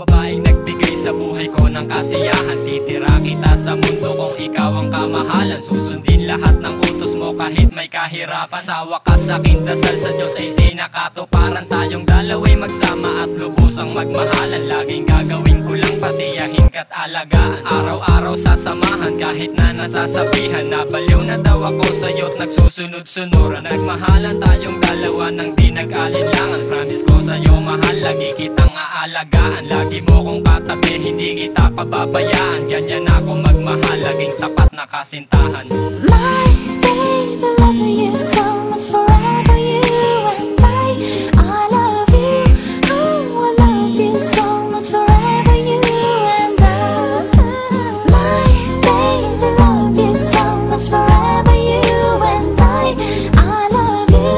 babaeng nagbigay sa buhay ko ng kasiyahan. Titira kita sa mundo kung ikaw ang kamahalan. Susundin lahat ng utos mo kahit may kahirapan. Sa wakas aking dasal sa Diyos ay sinakatuparan. Tayong dalawa'y magsama at lubusang magmahalan. Laging gagawin ko lang pasiyahin ka't alagaan. Araw-araw sasamahan kahit na nasasabihan. Nabaliw na daw ako sa'yo't nagsusunod-sunuran. Nagmahalan tayong dalawa nang di nag-alinlangan. Promise ko sa'yo mahal, lagi kitang aalagaan. Lagi mo kong katabi, hindi kita pababayaan. Ganyan ako magmahal, laging tapat na kasintahan. My baby, love you so much, forever you and I love you, oh, I love you so much, forever you and I. My baby, love you so much, forever you and I love you,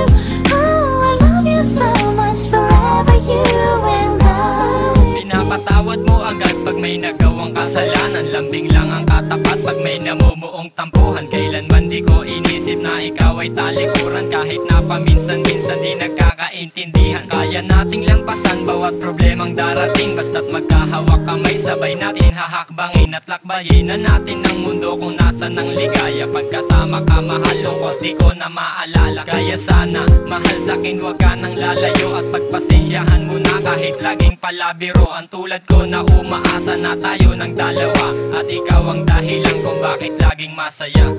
oh, I love you so much, forever you and I. Pinapatawad mo agad pag may nagawang kasalanan. Lambing lang ang katapat pag may namumuong tampuhan. Kailanman di ko inisip na ikaw ay talikuran. Kahit na paminsan-minsan di nagkakaintindihan. Kaya nating lampasan bawat problemang darating. Basta't magkahawak kamay, sabay natin hahakbangin at lakbayin na natin ng mundo kung nasan ang ligaya. Pagkasama ka mahal, lungkot di ko na maalala. Kaya sana mahal sa'kin wag ka nang lalayo. At pagpasensyahan mo na kahit laging palabiro. Ang tulad ko na umaasa na tayo ng dalawa. At ikaw ang dahilan kung bakit laging masaya.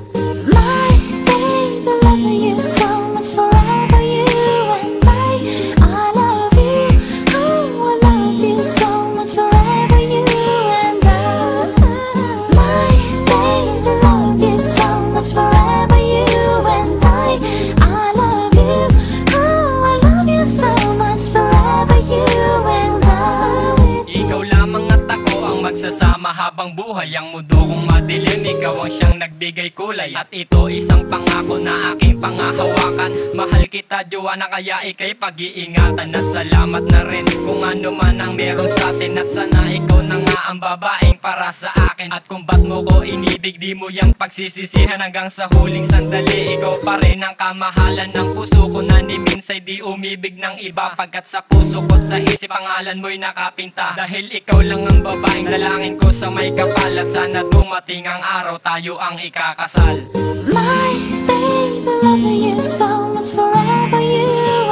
My baby, love you so much, forever you and I love you, oh, I love you so much, forever you and I. My baby, love you so much, forever you and I love you, oh, I love you so much, forever you and I. Ikaw lamang at ako ang magsasama habang buhay. Ang mundo kong madilim, ikaw ang siyang nagbigay kulay. At ito isang pangako na aking pangahawakan. Mahal kita Joanna, kaya ika'y pag-iingatan. At salamat na rin kung ano man ang meron sa atin. At sana ikaw na nga ang babaeng para sa akin. At kung ba't mo ko inibig, di mo yang pagsisisihan. Hanggang sa huling sandali, ikaw pa rin ang kamahalan ng puso ko. Na ni minsay di umibig ng iba. Pagkat sa puso ko't sa isip, pangalan mo'y nakapinta. Dahil ikaw lang ang babaeng dalangin ko sa may kapal. At sana dumating ang araw tayo ang ikakasal. My baby, love you so much, forever you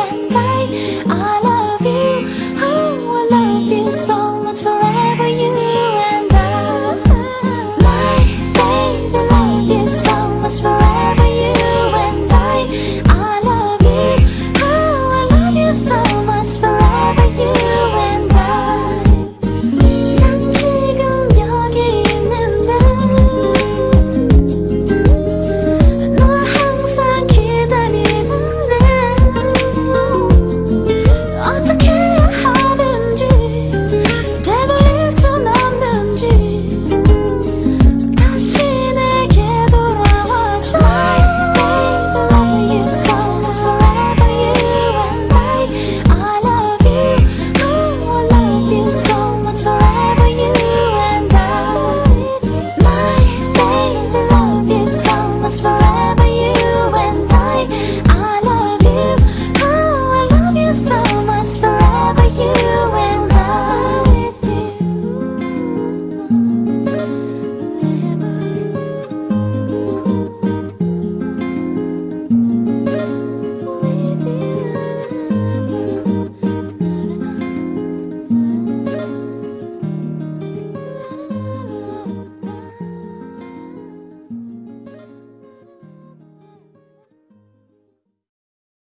and I love you, oh, I love you so much, forever.